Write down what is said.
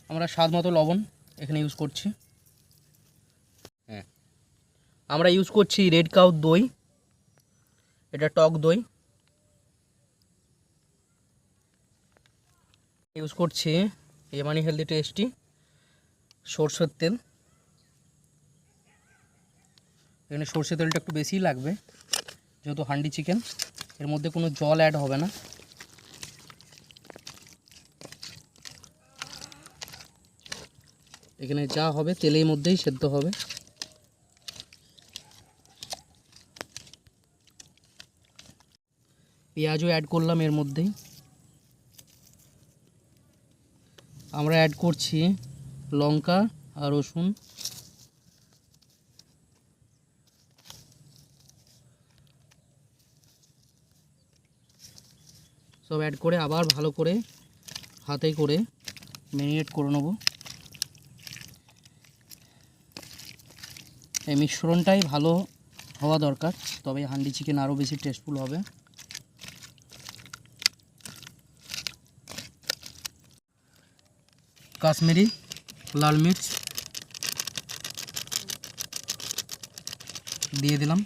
আমরা স্বাদ মতো লবণ এখানে ইউজ করছি। হ্যাঁ, আমরা ইউজ করছি রেড কাউ দই, এটা টক দই। ইউজ করছি এমানি হেলদি টেস্টি সরষের তেল। এখানে সরষের তেলটা একটু বেশিই লাগবে যেহেতু হান্ডি চিকেন, এর মধ্যে কোনো জল অ্যাড হবে না। এখানে যা হবে তেলের মধ্যেই সেদ্ধ হবে। পেঁয়াজও অ্যাড করলাম এর মধ্যেই। আমরা অ্যাড করছি লঙ্কা আর রসুন। সব অ্যাড করে আবার ভালো করে হাতে করে ম্যারিনেট করে নেব। এই মিশ্রণটাই ভালো হওয়া দরকার, তবে হান্ডি চিকেন আরও বেশি টেস্টফুল হবে। কাশ্মীরি লাল মির্চ দিয়ে দিলাম।